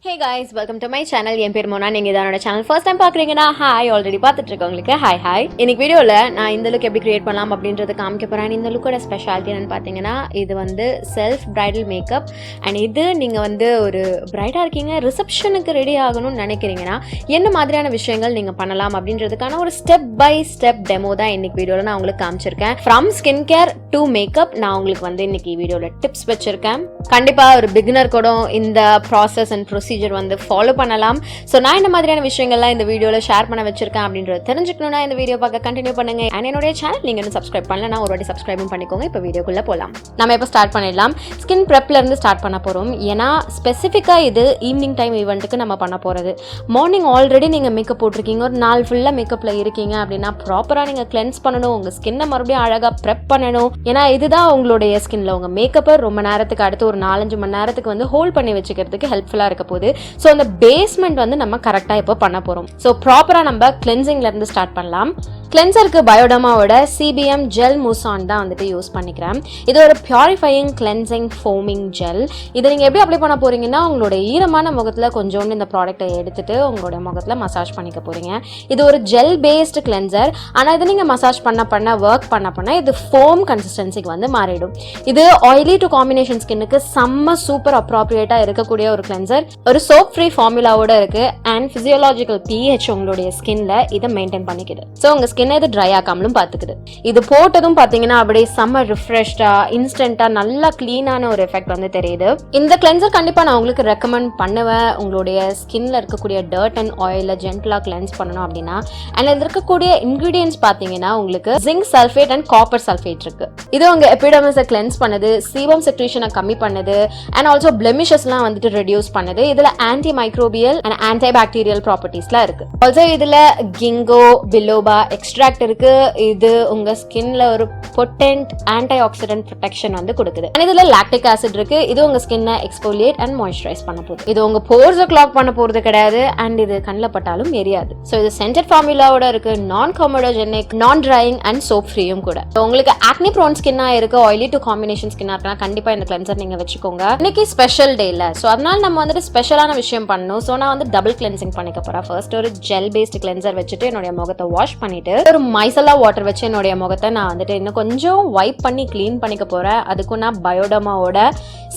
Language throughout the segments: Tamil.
Hey guys, welcome to my channel. என் பேர் மோனா. நீங்க இதோட சேனல் ஃபர்ஸ்ட் டைம் பாக்குறீங்கன்னா ஹாய், ஆல்ரெடி பார்த்துட்டு இருக்கவங்களுக்கு ஹாய். இன்னைக்கு வீடியோல நான் இந்த லுக் எப்படி கிரியேட் பண்ணலாம் அப்படின்றத காமிக்க போறேன். இந்த லுக்கோட ஸ்பெஷாலிட்டி என்னன்னு பாத்தீங்கன்னா, இது வந்து செல்ஃப் பிரைடல் மேக்கப். அண்ட் இது நீங்க வந்து ஒரு பிரைடா இருக்கீங்க, ரிசப்ஷனுக்கு ரெடி ஆகணும்னு நினைக்கிறீங்கன்னா என்ன மாதிரியான விஷயங்கள் நீங்க பண்ணலாம் அப்படின்றதுக்கான ஒரு ஸ்டெப் பை ஸ்டெப் டெமோ தான் இன்னைக்கு வீடியோல நான் உங்களுக்கு காமிச்சிருக்கேன். From skin care to makeup நான் உங்களுக்கு வந்து இன்னைக்கு வீடியோல டிப்ஸ் வச்சிருக்கேன். கண்டிப்பா ஒரு பிகினர் கூட இந்த ப்ராசஸ் அண்ட் ப்ரொசீஜர் வந்து ஃபாலோ பண்ணலாம். ஸோ நான் இந்த மாதிரியான விஷயங்கள்லாம் இந்த வீடியோவில் ஷேர் பண்ண வச்சிருக்கேன் அப்படின்றத தெரிஞ்சுக்கணும்னா இந்த வீடியோ பார்க்க கண்டினியூ பண்ணுங்க. அண்ட் என்னுடைய சேனல் நீங்கள் இன்னும் சப்ஸ்கிரைப் பண்ணல, நான் ஒரு வாட்டி சப்ஸ்கிரைபும் பண்ணிக்கோங்க. இப்போ வீடியோக்குள்ளே போகலாம். நம்ம இப்போ ஸ்டார்ட் பண்ணிடலாம். ஸ்கின் ப்ரெப்ல இருந்து ஸ்டார்ட் பண்ண போகிறோம். ஏன்னா ஸ்பெசிஃபிக்காக இது ஈவினிங் டைம் ஈவெண்ட்டுக்கு நம்ம பண்ண போகிறது. மார்னிங் ஆல்ரெடி நீங்கள் மேக்கப் போட்டிருக்கீங்க, ஒரு நாள் ஃபுல்லாக மேக்கப்பில் இருக்கீங்க அப்படின்னா ப்ராப்பராக நீங்கள் கிளென்ஸ் பண்ணணும், உங்கள் ஸ்கின்னை மறுபடியும் அழகாக ப்ரெப் பண்ணணும். ஏன்னா இதுதான் உங்களுடைய ஸ்கின்ல உங்கள் மேக்கப்பை ரொம்ப நேரத்துக்கு அடுத்து ஒரு 4-5 மணி நேரத்துக்கு வந்து ஹோல்ட் பண்ணி வச்சுக்கிறதுக்கு ஹெல்ப்ஃபுல்லாக இருக்க போகுது. ஸோ அந்த பேஸ்மெண்ட் வந்து நம்ம கரெக்டாக இப்போ பண்ண போகிறோம். ஸோ ப்ராப்பராக நம்ம கிளென்சிங்ல இருந்து ஸ்டார்ட் பண்ணலாம். கிளென்சருக்கு பயோடமாவோட சிபிஎம் ஜெல் மூசான் தான் வந்துட்டு யூஸ் பண்ணிக்கிறேன். இது ஒரு பியூரிஃபையிங் கிளென்சிங் ஃபோமிங் ஜெல். இதை நீங்கள் எப்படி அப்ளை பண்ண போறீங்கன்னா, உங்களோட ஈரமான முகத்தில் கொஞ்சோண்டு இந்த ப்ராடக்ட்டை எடுத்துட்டு உங்களுடைய முகத்தில் மசாஜ் பண்ணிக்க போறீங்க. இது ஒரு ஜெல் பேஸ்டு கிளென்சர். ஆனால் இது நீங்கள் மசாஜ் பண்ண ஒர்க் பண்ண இது ஃபோம் கன்சிஸ்டன்சிக்கு வந்து மாறிடும். இது ஆயிலி டு காம்பினேஷன் ஸ்கின்னுக்கு செம்ம சூப்பர் அப்ராப்ரியேட்டாக இருக்கக்கூடிய ஒரு கிளென்சர். ஒரு சோப் ஃப்ரீ ஃபார்முலாவோட இருக்கு. அண்ட் பிசியோலாஜிக்கல் பிஹெச் உங்களுடைய ஸ்கின்ல இதை மெயின்டைன் பண்ணிக்குது. ஸோ உங்க ஸ்கின் இது ட்ரை ஆகாமலும் பாத்துக்குது. இது போட்டதும் பாத்தீங்கன்னா அப்படியே செம்ம ரிஃப்ரெஷ்டா இன்ஸ்டன்டா நல்லா கிளீனான ஒரு எஃபெக்ட் வந்து தெரியுது. இந்த கிளென்சர் கண்டிப்பா நான் உங்களுக்கு ரெக்கமெண்ட் பண்ணுவேன். உங்களுடைய ஸ்கின்ல இருக்கக்கூடிய டர்ட் அண்ட் ஆயில ஜென்டலா கிளென்ஸ் பண்ணணும் அப்படின்னா. அண்ட் இதுல இருக்கக்கூடிய இன்கிரீடியன்ஸ் பாத்தீங்கன்னா உங்களுக்கு zinc sulphate and copper sulphate இருக்கு. இது உங்க எபிடர்மிஸை கிளென்ஸ் பண்ணுது, சீபம் செக்ரீஷனை கம்மி பண்ணுது, அண்ட் ஆல்சோ பிளெமிஷஸ்லாம் வந்துட்டு ரெடியூஸ் பண்ணுது. இதுல anti microbial and anti bacterial ப்ராப்பர்ட்டிஸ்லாம் இருக்கு. ஆல்சோ இதுல கிங்கோ பிலோபா எக்ஸ்ட்ராக்ட் இருக்கு. இது உங்க ஸ்கின்ல ஒரு பொட்டன்ட் ஆன்டி ஆக்சிடென்ட் ப்ரொடெக்ஷன் வந்து கொடுக்குது. இதுல லாக்டிக் ஆசிட் இருக்கு. இது உங்க ஸ்கின்னை எக்ஸ்போலியேட் அண்ட் மாய்ஸ்சரைஸ் பண்ண போகுது. இது உங்க போர்ஸை கிளாக் பண்ண போறது கிடையாது. அண்ட் இது கண்ணில் பட்டாலும் எரியாது. ஸோ இது சென்டட் ஃபார்முலாவோட இருக்கு. நான் காமோடோஜெனிக், நான் ட்ரையிங் அண்ட் சோப் ஃப்ரீயும் கூட. உங்களுக்கு ஆக்னி ப்ரோன் ஸ்கின்னா இருக்கு, ஆயிலி டு காம்பினேஷன் ஸ்கின்னா இருக்குன்னா கண்டிப்பா இந்த கிளென்சர் நீங்க வச்சுக்கோங்க. இன்னைக்கு ஸ்பெஷல் டே இல்ல, ஸோ அதனால நம்ம வந்துட்டு ஸ்பெஷலான விஷயம் பண்ணணும். ஸோ நான் வந்து டபுள் கிளென்சிங் பண்ணிக்க போறேன். ஃபர்ஸ்ட் ஒரு ஜெல் பேஸ்ட் கிளென்சர் வச்சுட்டு என்னுடைய முகத்தை வாஷ் பண்ணிட்டு ஒரு மைசலா வாட்டர் வச்சு என்னுடைய முகத்தை நான் வந்துட்டு இன்னும் கொஞ்சம் வைப் பண்ணி கிளீன் பண்ணிக்க போறேன். அதுக்கும் நான் பயோடமாவோட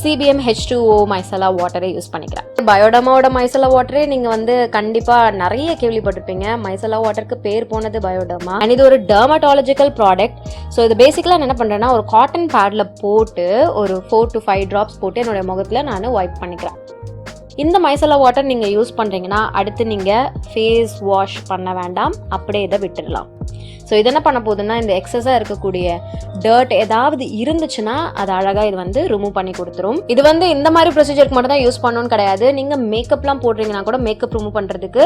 சிபிஎம் H2O மைசலா வாட்டரை யூஸ் பண்ணிக்கிறேன். பயோடமாவோட மைசலா வாட்டரே நீங்க வந்து கண்டிப்பா நிறைய கேள்விப்பட்டிருப்பீங்க. மைசலா வாட்டருக்கு பேர் போனது பயோடமா. அண்ட் இது ஒரு டெர்மட்டாலஜிக்கல் ப்ராடக்ட். ஸோ இது பேசிக்கலா என்ன பண்றேன்னா, ஒரு காட்டன் பேட்ல போட்டு ஒரு 4 to 5 drops போட்டு என்னுடைய முகத்துல நான் வைப் பண்ணிக்கிறேன். இந்த மைசலா வாட்டர் நீங்க யூஸ் பண்றீங்கன்னா அடுத்து நீங்க ஃபேஸ் வாஷ் பண்ண வேண்டாம், அப்படியே இதை விட்டுடலாம். ஸோ இது என்ன பண்ண போகுதுன்னா, இந்த எக்ஸஸா இருக்கக்கூடிய டர்ட் ஏதாவது இருந்துச்சுன்னா அது அழகா இது வந்து ரிமூவ் பண்ணி கொடுத்துரும். இது வந்து இந்த மாதிரி ப்ரொசீஜருக்கு மட்டும் தான் யூஸ் பண்ணணும்னு கிடையாது. நீங்க மேக்கப்லாம் போடுறீங்கன்னா கூட மேக்கப் ரிமூவ் பண்றதுக்கு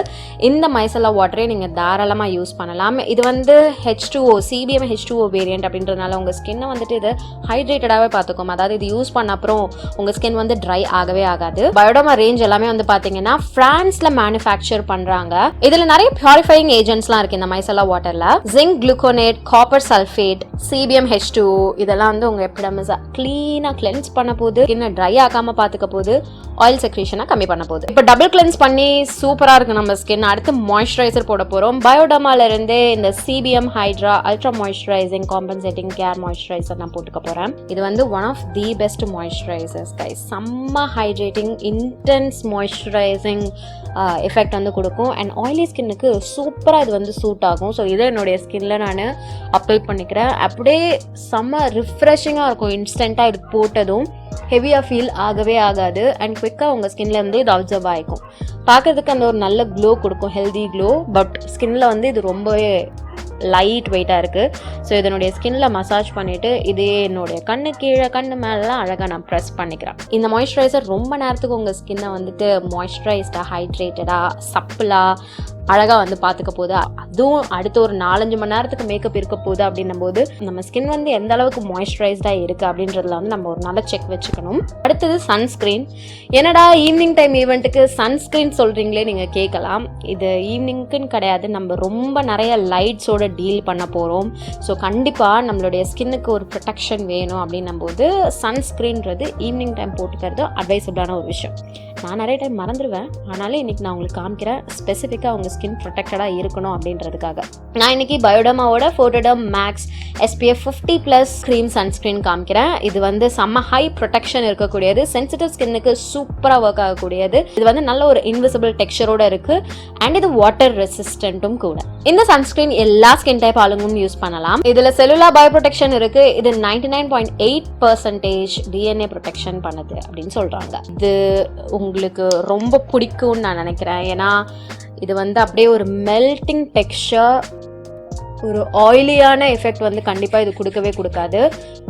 இந்த மைசலா வாட்டரே நீங்க தாராளமா யூஸ் பண்ணலாம். இது வந்து H2O சிபிஎம் H2O வேரியன்ட் அப்படின்றதுனால உங்க ஸ்கின்னை வந்துட்டு இது ஹைட்ரேட்டடாவே பார்த்துக்கும். அதாவது இது யூஸ் பண்ண அப்புறம் உங்க ஸ்கின் வந்து ட்ரை ஆகவே ஆகாது. பயோடமா ரேஞ்ச் எல்லாமே வந்து பாத்தீங்கன்னா பிரான்ஸ்ல மேனுஃபேக்சர் பண்றாங்க. இதுல நிறைய பியூரிஃபையிங் ஏஜென்ட்ஸ்லாம் இருக்கு இந்த மைசலா வாட்டர்ல. Zinc gluconate, copper sulphate, CBM H2O இதெல்லாம் வந்து உங்க எபிடர்மிஸை கிளீனா கிளென்ஸ் பண்ண போகுது, ஸ்கின்னை ட்ரை ஆகாம பாத்துக்க போகுது, ஆயில் செக்ரீஷனை கம்மி பண்ண போகுது. இப்போ டபுள் கிளென்ஸ் பண்ணி சூப்பரா இருக்கு நம்ம ஸ்கின். அடுத்து மாய்ஸ்சரைசர் போட போறோம். பயோடமால இருந்தே இந்த CBM hydra ultra moisturising compensating care moisturiser நான் போட்டுக்க போறேன். இது வந்து one of the best moisturisers guys. செம்ம ஹைட்ரேட்டிங் இன்டென்ஸ் மாய்ஸ்சரைசிங் எஃபெக்ட் வந்து கொடுக்கும். அண்ட் ஆயிலி ஸ்கின்னுக்கு சூப்பராக இது வந்து சூட் ஆகும். ஸோ இதை என்னுடைய ஸ்கின்ல நான் அப்ளை பண்ணிக்கிறேன். அப்படியே செம்ம ரிஃப்ரெஷிங்காக இருக்கும். இன்ஸ்டண்ட்டாக இது போட்டதும் ஹெவியாக ஃபீல் ஆகவே ஆகாது. அண்ட் குவிக்காக உங்கள் ஸ்கின்ல இருந்து இது அப்சர்வ் ஆகிக்கும். பார்க்கறதுக்கு அந்த ஒரு நல்ல க்ளோ கொடுக்கும், ஹெல்தி க்ளோ. பட் ஸ்கின்ல வந்து இது ரொம்பவே லைட் வெயிட்டாக இருக்குது. ஸோ இதனுடைய ஸ்கின்ல மசாஜ் பண்ணிவிட்டு இதே என்னுடைய கண்ணு கீழே கண்ணு மேலாம் அழகாக நான் ப்ரெஸ் பண்ணிக்கிறேன். இந்த மாய்ஸ்சரைசர் ரொம்ப நேரத்துக்கு உங்கள் ஸ்கின்னை வந்துட்டு மாய்ஸ்சரைஸ்டாக ஹைட்ரேட்டடாக சப்பிளாக அழகாக வந்து பார்த்துக்க போகுது. அதுவும் அடுத்து ஒரு 4-5 மணி நேரத்துக்கு மேக்கப் இருக்க போகுது அப்படின்னும் போது நம்ம ஸ்கின் வந்து எந்த அளவுக்கு மாய்ஸ்சரைஸ்டாக இருக்குது அப்படின்றதுல வந்து நம்ம ஒரு நல்ல செக் வச்சுக்கணும். அடுத்தது சன்ஸ்க்ரீன். என்னடா ஈவினிங் டைம் ஈவெண்ட்டுக்கு சன்ஸ்க்ரீன் சொல்கிறீங்களே நீங்கள் கேட்கலாம். இது ஈவினிங்க்குன்னு கிடையாது, நம்ம ரொம்ப நிறைய லைட்ஸோட டீல் பண்ண போகிறோம். ஸோ கண்டிப்பாக நம்மளுடைய ஸ்கின்னுக்கு ஒரு ப்ரொடெக்ஷன் வேணும் அப்படின்னும் போது சன்ஸ்க்ரீன்றது ஈவினிங் டைம் போட்டுக்கிறது அட்வைசபிளான ஒரு விஷயம். நான் நிறைய டைம் மறந்துடுவேன். ஆனாலும் இன்றைக்கி நான் உங்களுக்கு காமிக்கிறேன், ஸ்பெசிஃபிக்காக உங்கள் ஸ்கின் ப்ரொடெக்டடாக இருக்கணும் அப்படின்றதுக்காக. நான் இன்றைக்கி பயோடர்மாவோட ஃபோட்டோடர்ம் மேக்ஸ் SPF 50+ க்ரீம் சன்ஸ்க்ரீன் காமிக்கிறேன். இது வந்து செம்ம ஹை ப்ரொடெக்ஷன் இருக்கக்கூடியது, சென்சிட்டிவ் ஸ்கின்னுக்கு சூப்பராக ஒர்க் ஆகக்கூடியது. இது வந்து நல்ல ஒரு இன்விசிபிள் டெக்ஸ்சரோட இருக்குது அண்ட் இது வாட்டர் ரெசிஸ்டன்ட்டும் கூட. இந்த சன்ஸ்க்ரீன் எல்லா ஸ்கின் டைப் ஆளுங்களும் யூஸ் பண்ணலாம். இதில் செல்லுலார் பயோ ப்ரொடெக்ஷன் இருக்குது. இது 99.8% DNA ப்ரொடெக்ஷன் பண்ணுது அப்படின்னு சொல்கிறாங்க. இது உங்களுக்கு ரொம்ப பிடிக்கும்னு நான் நினைக்கிறேன். ஏன்னா இது வந்து அப்படியே ஒரு மெல்டிங் டெக்ஸ்சர், ஒரு ஆயிலியான எஃபெக்ட் வந்து கண்டிப்பாக இது கொடுக்கவே கொடுக்காது.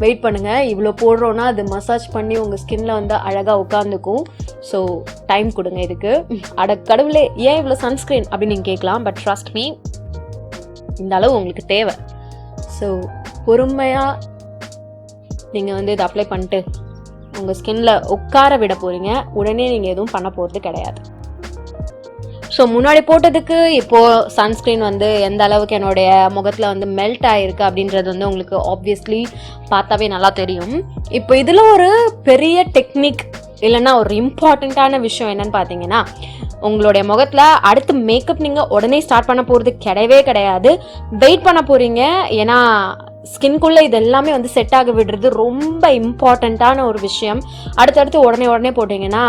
வெயிட் பண்ணுங்கள், இவ்வளோ போடுறோன்னா அது மசாஜ் பண்ணி உங்கள் ஸ்கின்ல வந்து அழகாக உட்காந்துக்கும். ஸோ டைம் கொடுங்க இதுக்கு. கடவுளே ஏன் இவ்வளோ சன்ஸ்க்ரீன் அப்படின்னு நீங்கள் கேட்கலாம். பட் ட்ரஸ்ட் மீ, இந்த அளவு உங்களுக்கு தேவை. ஸோ பொறுமையாக நீங்கள் வந்து இதை அப்ளை பண்ணிட்டு உங்கள் ஸ்கின்ல உட்கார விட போகிறீங்க. உடனே நீங்கள் எதுவும் பண்ண போகிறது கிடையாது. ஸோ முன்னாடி போட்டதுக்கு இப்போது சன்ஸ்க்ரீன் வந்து எந்த அளவுக்கு என்னுடைய முகத்தில் வந்து மெல்ட் ஆகிருக்கு அப்படின்றது வந்து உங்களுக்கு ஆப்வியஸ்லி பார்த்தாவே நல்லா தெரியும். இப்போ இதில் ஒரு பெரிய டெக்னிக் இல்லைன்னா ஒரு இம்பார்ட்டண்ட்டான விஷயம் என்னன்னு பார்த்தீங்கன்னா, உங்களுடைய முகத்தில் அடுத்து மேக்கப் நீங்கள் உடனே ஸ்டார்ட் பண்ண போகிறது கிடையவே கிடையாது. வெயிட் பண்ண போகிறீங்க. ஏன்னா ஸ்கின்குள்ளே இது எல்லாமே வந்து செட் ஆக விடுறது ரொம்ப இம்பார்ட்டண்ட்டான ஒரு விஷயம். அடுத்தடுத்து உடனே போட்டிங்கன்னா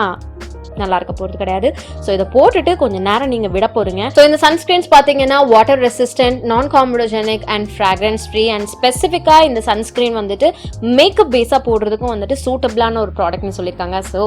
நல்லா இருக்க போகிறது கிடையாது. ஸோ இதை போட்டுட்டு கொஞ்சம் நேரம் நீங்கள் விட போகிறீங்க. ஸோ இந்த சன்ஸ்க்ரீன்ஸ் பார்த்தீங்கன்னா வாட்டர் ரெசிஸ்டன்ட், நான் கார்பனோஜெனிக் அண்ட் ஃப்ராக்ரன்ஸ் ஃப்ரீ. அண்ட் ஸ்பெசிஃபிக்காக இந்த சன்ஸ்க்ரீன் வந்துட்டு மேக்கப் பேஸாக போடுறதுக்கும் வந்துட்டு சூட்டபிளான ஒரு ப்ராடக்ட்னு சொல்லியிருக்காங்க. ஸோ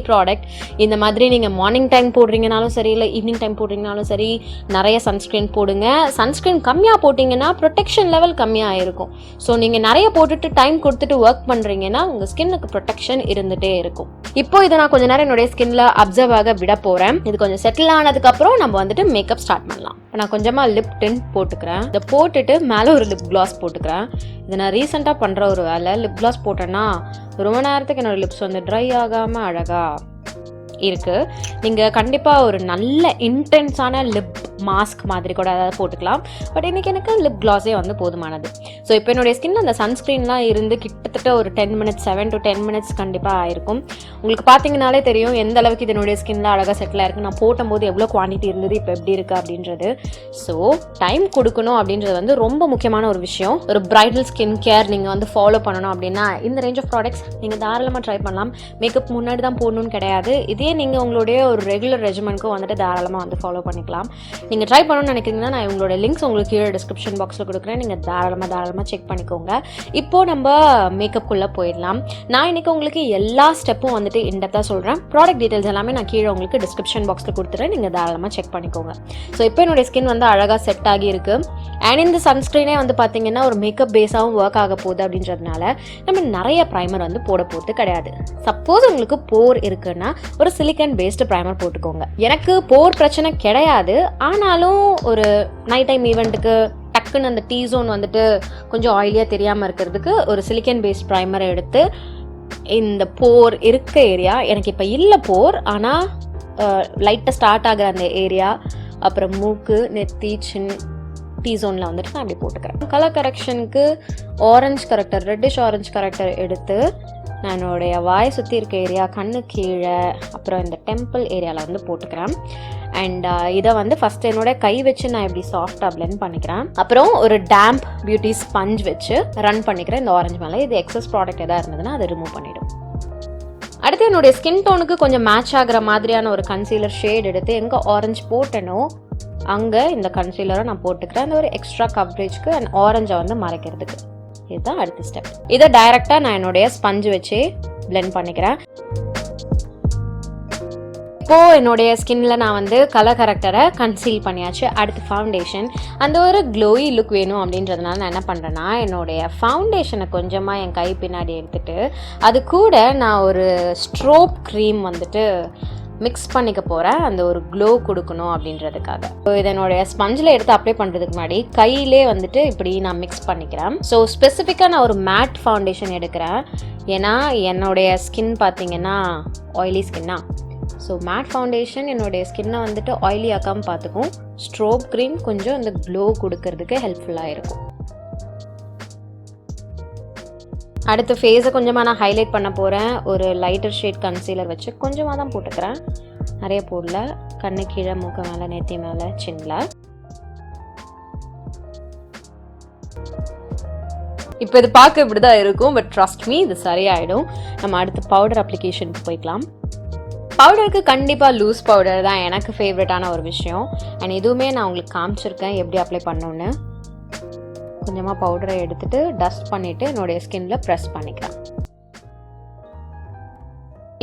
ப்ராடக்ட் இந்த மாதிரி நீங்கள் மார்னிங் டைம் போடுறீங்கனாலும் சரி, இல்லை ஈவினிங் டைம் போடுறீங்கனாலும் சரி, நிறைய சன்ஸ்க்ரீன் போடுங்க. சன்ஸ்க்ரீன் கம்மியாக போட்டிங்கன்னா ப்ரொடெக்ஷன் லெவல் கம்மியாக இருக்கும். ஸோ நீங்கள் நிறைய போட்டுட்டு டைம் கொடுத்துட்டு ஒர்க் பண்ணுறீங்கன்னா உங்கள் ஸ்கின்னுக்கு ப்ரொடெக்ஷன் இருந்துகிட்டே இருக்கும். இப்போ இதை நான் கொஞ்சம் நேரம் என்னுடைய ஸ்கின்ல அப்சர்வ் ஆக விட போறேன். இது கொஞ்சம் செட்டில் ஆனதுக்கு அப்புறம் நம்ம வந்துட்டு மேக்கப் ஸ்டார்ட் பண்ணலாம். நான் கொஞ்சமா லிப் டிண்ட் போட்டுக்கிறேன். இதை போட்டுட்டு மேலே ஒரு லிப் கிளாஸ் போட்டுக்கிறேன். இதை நான் ரீசெண்டாக பண்ற ஒரு வேலை. லிப் கிளாஸ் போட்டேன்னா ரொம்ப நேரத்துக்கு என்னோட லிப்ஸ் வந்து ட்ரை ஆகாம அழகா இருக்கு. நீங்க கண்டிப்பா ஒரு நல்ல இன்டென்ஸான லிப் மாஸ்க் மாதிரி கூட ஏதாவது போட்டுக்கலாம். பட் இன்னைக்கு எனக்கு லிப் கிளாஸே வந்து போதுமானது. ஸோ இப்போ என்னுடைய ஸ்கின்ல அந்த சன்ஸ்க்ரீன்லாம் இருந்து கிட்டத்தட்ட ஒரு 10 மினிட்ஸ் 7 to 10 மினிட்ஸ் கண்டிப்பாக ஆயிருக்கும். உங்களுக்கு பார்த்தீங்கனாலே தெரியும் எந்த அளவுக்கு இதனுடைய ஸ்கின்ல அழகாக செட்டில் ஆயிருக்கு. நான் போட்டும்போது எவ்வளோ குவான்டிட்டி இருந்தது, இப்போ எப்படி இருக்கு அப்படின்றது. ஸோ டைம் கொடுக்கணும் அப்படின்றது வந்து ரொம்ப முக்கியமான ஒரு விஷயம். ஒரு பிரைடல் ஸ்கின் கேர் நீங்கள் வந்து ஃபாலோ பண்ணணும் அப்படின்னா இந்த ரேஞ்ச் ஆஃப் ப்ராடக்ட்ஸ் நீங்கள் தாராளமாக ட்ரை பண்ணலாம். மேக்கப் முன்னாடி தான் போடணும்னு கிடையாது. இதே நீங்கள் உங்களுடைய ஒரு ரெகுலர் ரெஜிமெண்ட்க்கும் வந்துட்டு தாராளமாக வந்து ஃபாலோ பண்ணிக்கலாம். நீங்கள் ட்ரை பண்ணணும்னு நினைக்கிறீங்கன்னா நான் உங்களோட லிங்க்ஸ் உங்களுக்கு கீழே டிஸ்கிரிப்ஷன் பாக்ஸில் கொடுக்குறேன். நீங்கள் தாராளமாக செக் பண்ணிக்கோங்க. இப்போது நம்ம மேக்கப்புக்குள்ளே போயிடலாம். நான் இன்றைக்கி உங்களுக்கு எல்லா ஸ்டெப்பும் வந்துட்டு இன்டெப்த்தாக சொல்கிறேன். ப்ராடக்ட் டீட்டெயில்ஸ் எல்லாமே நான் கீழே உங்களுக்கு டிஸ்கிரிப்ஷன் பாக்ஸில் கொடுத்துறேன். நீங்கள் தாராளமாக செக் பண்ணிக்கோங்க. ஸோ இப்போ என்னுடைய ஸ்கின் வந்து அழகாக செட் ஆகியிருக்கு. அண்ட் இந்த சன்ஸ்க்ரீனே வந்து பார்த்தீங்கன்னா ஒரு மேக்கப் பேஸாகவும் ஒர்க் ஆக போகுது அப்படின்றதுனால நம்ம நிறைய ப்ரைமர் வந்து போட போகிறது கிடையாது. சப்போஸ் உங்களுக்கு போர் இருக்குன்னா ஒரு சிலிக்கன் பேஸ்டு ப்ரைமர் போட்டுக்கோங்க. எனக்கு போர் பிரச்சனை கிடையாது. ஆனாலும் ஒரு நைட் டைம் ஈவெண்ட்டுக்கு டக்குன்னு அந்த டீ ஜோன் வந்துட்டு கொஞ்சம் ஆயிலியாக தெரியாமல் இருக்கிறதுக்கு ஒரு சிலிக்கன் பேஸ்ட் ப்ரைமரை எடுத்து இந்த போர் இருக்க ஏரியா, எனக்கு இப்போ இல்லை போர், ஆனால் லைட்டாக ஸ்டார்ட் ஆகிற அந்த ஏரியா, அப்புறம் மூக்கு, நெத்தி, சின், டீ ஜோனில் வந்துட்டு நான் அப்படி போட்டுக்கிறேன். கலர் கரெக்ஷனுக்கு orange corrector, reddish orange corrector எடுத்து நான் என்னுடைய வாய் சுற்றி இருக்க ஏரியா, கண்ணு கீழே, அப்புறம் இந்த டெம்பிள் ஏரியாவில் வந்து போட்டுக்கிறேன். அண்ட் இதை வந்து ஃபஸ்ட்டு என்னோட கை வச்சு நான் இப்படி சாஃப்டாக பிளெண்ட் பண்ணிக்கிறேன். அப்புறம் ஒரு டேம்ப் பியூட்டி ஸ்பஞ்ச் வச்சு ரன் பண்ணிக்கிறேன் இந்த ஆரஞ்சு மேலே. இது எக்ஸஸ் ப்ராடக்ட் எதாவது இருந்ததுன்னா அதை ரிமூவ் பண்ணிவிடும். அடுத்து என்னுடைய ஸ்கின் டோனுக்கு கொஞ்சம் மேட்ச் ஆகிற மாதிரியான ஒரு கன்சீலர் ஷேட் எடுத்து எங்கே ஆரஞ்சு போட்டேனோ அங்கே இந்த கன்சீலரை நான் போட்டுக்கிறேன். அந்த ஒரு எக்ஸ்ட்ரா கவரேஜ்க்கு அண்ட் ஆரஞ்சை வந்து மறைக்கிறதுக்கு. இதுதான் அடுத்த ஸ்டெப். இதை டைரெக்டாக நான் என்னுடைய ஸ்பஞ்சு வச்சு பிளெண்ட் பண்ணிக்கிறேன். இப்போது என்னுடைய ஸ்கின்ல நான் வந்து கலர் கரெக்டரை கன்சீல் பண்ணியாச்சு. அடுத்து ஃபவுண்டேஷன். அந்த ஒரு க்ளோயி லுக் வேணும் அப்படின்றதுனால நான் என்ன பண்ணுறேன்னா என்னுடைய ஃபவுண்டேஷனை கொஞ்சமாக என் கை பின்னாடி எடுத்துகிட்டு அது கூட நான் ஒரு ஸ்ட்ரோப் க்ரீம் வந்துட்டு மிக்ஸ் பண்ணிக்க போகிறேன். அந்த ஒரு க்ளோ கொடுக்கணும் அப்படின்றதுக்காக. ஸோ இதை என்னுடைய ஸ்பஞ்சில் எடுத்து அப்ளை பண்ணுறதுக்கு முன்னாடி கையிலே வந்துட்டு இப்படி நான் மிக்ஸ் பண்ணிக்கிறேன். ஸோ ஸ்பெசிஃபிக்காக நான் ஒரு மேட் ஃபவுண்டேஷன் எடுக்கிறேன். ஏன்னா என்னுடைய ஸ்கின் பார்த்தீங்கன்னா ஆயிலி ஸ்கின்னா. ஸோ மேட் ஃபவுண்டேஷன் என்னுடைய ஸ்கின்னை வந்துட்டு ஆயிலி ஆக்காமல் பார்த்துக்கும். ஸ்ட்ரோப் க்ரீம் கொஞ்சம் இந்த க்ளோ கொடுக்கறதுக்கு ஹெல்ப்ஃபுல்லாக இருக்கும். அடுத்து ஃபேஸை கொஞ்சமாக நான் ஹைலைட் பண்ண போகிறேன். ஒரு லைட்டர் ஷேட் கன்சீலர் வச்சு கொஞ்சமாக தான் போட்டுக்கிறேன், நிறைய போடல. கண்ணு கீழே, மூக்கு மேலே, நெத்தி மேலே, சின்னில். இப்போ இது பார்க்க இப்படி தான் இருக்கும், பட் ட்ரஸ்ட் மீ இது சரியாயிடும். நம்ம அடுத்து பவுடர் அப்ளிகேஷனுக்கு போய்க்கலாம். பவுடருக்கு கண்டிப்பாக லூஸ் பவுடர் தான் எனக்கு ஃபேவரட்டான ஒரு விஷயம். அண்ட் இதுவுமே நான் உங்களுக்கு காமிச்சிருக்கேன் எப்படி அப்ளை பண்ணணுன்னு. கொஞ்சமாக பவுடரை எடுத்துகிட்டு டஸ்ட் பண்ணிவிட்டு என்னுடைய ஸ்கின்னில் ப்ரெஸ் பண்ணிக்கிறேன்.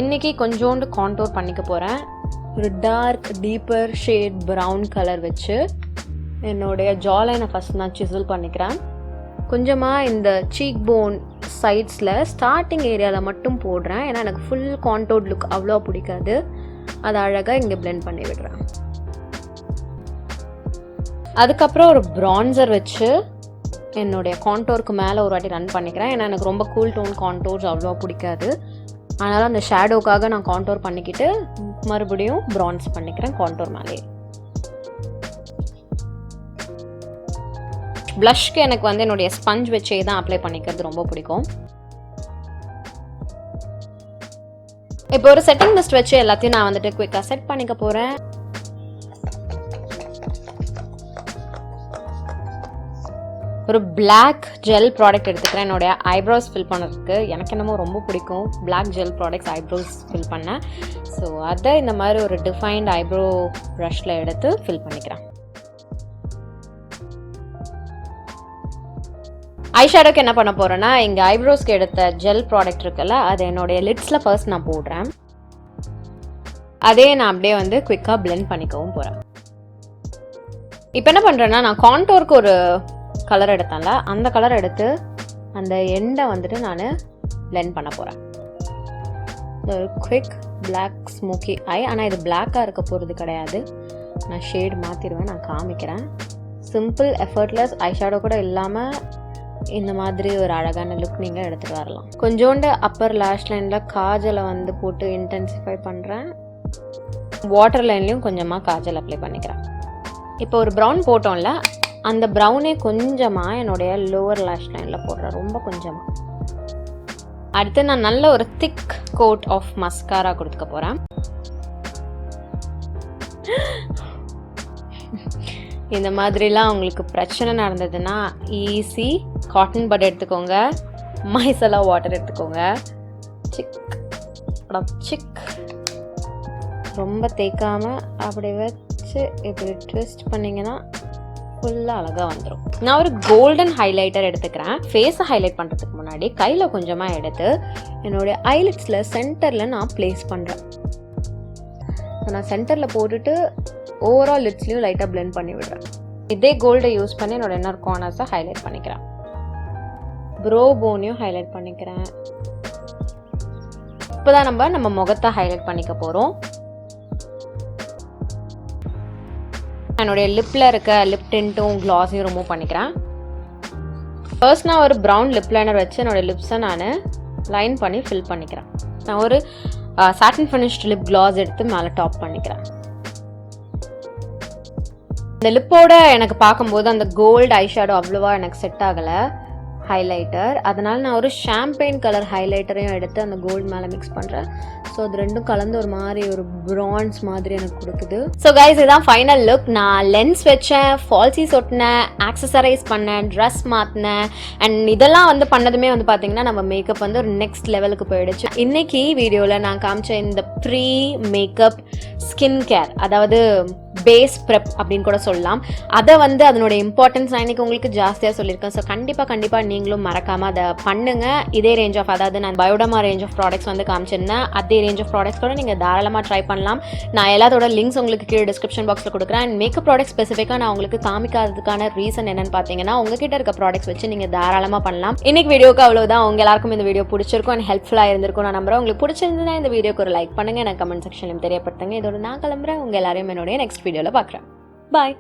இன்றைக்கி கொஞ்சோண்டு கான்டோர் பண்ணிக்க போகிறேன். ஒரு dark deeper shade brown colour வச்சு என்னுடைய ஜாலைனை ஃபஸ்ட் நான் சிசில் பண்ணிக்கிறேன். கொஞ்சமாக இந்த சீக் போன் சைட்ஸில் ஸ்டார்டிங் ஏரியாவில் மட்டும் போடுறேன், ஏன்னா எனக்கு ஃபுல் கான்டோர்ட் லுக் அவ்வளோ பிடிக்காது. அதை அழகாக இங்கே பிளெண்ட் பண்ணி விடுறேன். அதுக்கப்புறம் ஒரு ப்ரான்சர் வச்சு என்னுடைய கான்டோருக்கு மேலே ஒரு வாட்டி ரன் பண்ணிக்கிறேன், ஏன்னா எனக்கு ரொம்ப கூல் டோன் கான்டோர்ஸ் அவ்வளோ பிடிக்காது. அதனால் அந்த ஷேடோக்காக நான் கான்டோர் பண்ணிக்கிட்டு மறுபடியும் ப்ரான்ஸ் பண்ணிக்கிறேன் கான்டோர் மேலே. ப்ளஷ்க்கு எனக்கு வந்து என்னுடைய ஸ்பஞ்ச் வச்சே தான் அப்ளை பண்ணிக்கிறது ரொம்ப பிடிக்கும். இப்போ ஒரு செட்டிங் மிஸ்ட் வச்சு எல்லாத்தையும் நான் வந்துட்டு குயிக்காக செட் பண்ணிக்க போகிறேன். ஒரு பிளாக் ஜெல் ப்ராடக்ட் எடுத்துக்கிறேன் என்னுடைய ஐப்ரோஸ் ஃபில் பண்ணுறதுக்கு. எனக்கு என்னமோ ரொம்ப பிடிக்கும் black gel products eyebrows fill பண்ணேன். ஸோ அதை இந்த மாதிரி ஒரு டிஃபைன்ட் ஐப்ரோ ப்ரஷில் எடுத்து ஃபில் பண்ணிக்கிறேன். ஐஷேடோக்கு என்ன பண்ண போகிறேன்னா, இங்கே ஐப்ரோஸ்க்கு எடுத்த ஜெல் ப்ராடக்ட் இருக்குல்ல, அதை என்னுடைய லிட்ஸில் ஃபர்ஸ்ட் நான் போடுறேன். அதே நான் அப்படியே வந்து குயிக்காக பிளெண்ட் பண்ணிக்கவும் போகிறேன். இப்போ என்ன பண்ணுறேன்னா, நான் கான்டோருக்கு ஒரு கலர் எடுத்தேன்ல, அந்த கலர் எடுத்து அந்த எண்டை வந்துட்டு நான் பிளெண்ட் பண்ண போகிறேன். ஒரு குவிக் பிளாக் ஸ்மோக்கி ஐ. ஆனால் இது பிளாக்காக இருக்க போகிறது கிடையாது, நான் ஷேட் மாற்றிடுவேன், நான் காமிக்கிறேன். சிம்பிள் எஃபர்ட்லெஸ் ஐஷேடோ கூட இல்லாமல் இந்த மாதிரி ஒரு அழகான லுக் நீங்கள் எடுத்துகிட்டு வரலாம். கொஞ்சோண்டு அப்பர் லேஷ் லைனில் காஜலை வந்து போட்டு இன்டென்சிஃபை பண்ணுறேன். வாட்டர் லைன்லேயும் கொஞ்சமாக காஜல் அப்ளை பண்ணிக்கிறேன். இப்போ ஒரு ப்ரௌன் போட்டோம்ல, அந்த ப்ரௌனே கொஞ்சமாக என்னுடைய லோவர் லேஷ் லைனில் போடுறேன், ரொம்ப கொஞ்சமாக. அடுத்து நான் நல்ல ஒரு திக் கோட் ஆஃப் மஸ்காரா கொடுத்துக்க போகிறேன். இந்த மாதிரிலாம் உங்களுக்கு பிரச்சனை நடந்ததுன்னா ஈஸி, காட்டன் பட் எடுத்துக்கோங்க, மைசலா வாட்டர் எடுத்துக்கோங்க, சிக் சிக் ரொம்ப தேய்க்காமல் அப்படி வச்சு இப்படி ட்விஸ்ட் பண்ணிங்கன்னா ஃபுல்லாக அழகாக வந்துடும். நான் ஒரு கோல்டன் ஹைலைட்டர் எடுத்துக்கிறேன். ஃபேஸை ஹைலைட் பண்ணுறதுக்கு முன்னாடி கையில் கொஞ்சமாக எடுத்து என்னுடைய ஐலிட்ஸில் சென்டரில் நான் ப்ளேஸ் பண்ணுறேன். நான் சென்டரில் போட்டுட்டு ஓவரால் லிட்ஸ்லையும் லைட்டாக பிளெண்ட் பண்ணி விடுறேன். இதே கோல்டை யூஸ் பண்ணி என்னோட இன்னர் கார்னர்ஸை ஹைலைட் பண்ணிக்கிறேன். ப்ரோ போனையும் ஹைலைட் பண்ணிக்கிறேன். இப்போதான் நம்ம முகத்தை ஹைலைட் பண்ணிக்க போகிறோம். என்னுடைய லிப்பில் இருக்க லிப் டின்ட்டும் க்ளாஸையும் ரிமூவ் பண்ணிக்கிறேன். ஃபர்ஸ்ட் நான் ஒரு ப்ரௌன் லிப் லைனர் வச்சு என்னோடய லிப்ஸை நான் லைன் பண்ணி ஃபில் பண்ணிக்கிறேன். நான் ஒரு சாட்டின் ஃபினிஷ்டு லிப் க்ளாஸ் எடுத்து மேலே டாப் பண்ணிக்கிறேன். இந்த லிப்போட எனக்கு பார்க்கும்போது அந்த கோல்டு ஐஷேடோ அவ்வளோவா எனக்கு செட் ஆகலை ஹைலைட்டர். அதனால் நான் ஒரு ஷாம்பெயின் கலர் ஹைலைட்டரையும் எடுத்து அந்த கோல்டு மேலே மிக்ஸ் பண்ணுறேன். ஸோ அது ரெண்டும் கலந்து ஒரு மாதிரி ஒரு ப்ரான்ஸ் மாதிரி எனக்கு கொடுக்குது. ஸோ கைஸ், இதுதான் ஃபைனல் லுக். நான் லென்ஸ் வச்சேன், ஃபால்சிஸ் ஒட்டினேன், ஆக்சசரைஸ் பண்ணேன், ட்ரெஸ் மாற்றினேன். அண்ட் இதெல்லாம் வந்து பண்ணதுமே வந்து பார்த்தீங்கன்னா நம்ம மேக்கப் வந்து ஒரு நெக்ஸ்ட் லெவலுக்கு போயிடுச்சு. இன்னைக்கு வீடியோவில் நான் காமிச்ச இந்த ப்ரீ மேக்கப் ஸ்கின் கேர், அதாவது பேஸ் ப்ரெப் அப்படின்னு கூட சொல்லலாம், அதை வந்து அதனுடைய இம்பார்ட்டன்ஸ் நான் இன்னைக்கு உங்களுக்கு ஜாஸ்தியாக சொல்லியிருக்கேன். ஸோ கண்டிப்பாக நீங்களும் மறக்காமல் அதை பண்ணுங்கள். இதே ரேஞ்ச் ஆஃப், அதாவது நான் பயோடமா ரேஞ்ச் ஆஃப் ப்ராடக்ட்ஸ் வந்து காமிச்சிருந்தேன், அதே ரேஞ்ச் ஆஃப் ப்ராடக்ட்ஸோட நீங்கள் தாராளமாக ட்ரை பண்ணலாம். நான் எல்லாத்தோட லிங்க்ஸ் உங்களுக்கு கீழே டிஸ்கிரிப்ஷன் பாக்ஸில் கொடுக்குறேன். அண்ட் மேக்கப் ப்ராடக்ட் ஸ்பெசிஃபிக்காக நான் உங்களுக்கு காமிக்காததுக்கான ரீசன் என்னன்னு பார்த்தீங்கன்னா, உங்ககிட்ட இருக்க ப்ராடக்ட்ஸ் வச்சு நீங்கள் தாராளமாக பண்ணலாம். இன்னைக்கு வீடியோக்கு அவ்வளோதான். உங்க எல்லாருக்கும் இந்த வீடியோ பிடிச்சிருக்கும் அண்ட் ஹெல்ப்ஃபுல்லாக இருந்திருக்கும் நான் நம்புறேன். உங்களுக்கு பிடிச்சிருந்ததுன்னா இந்த வீடியோக்கு ஒரு லைக் பண்ணுங்கள், எனக்கு கமெண்ட் செக்ஷன்லையும் தெரியப்படுத்துங்க. இதோட நான் கிளம்புறேன். உங்கள் எல்லாரையும் என்னுடைய நெக்ஸ்ட் வீடியோவில் பார்க்குறேன். பாய்.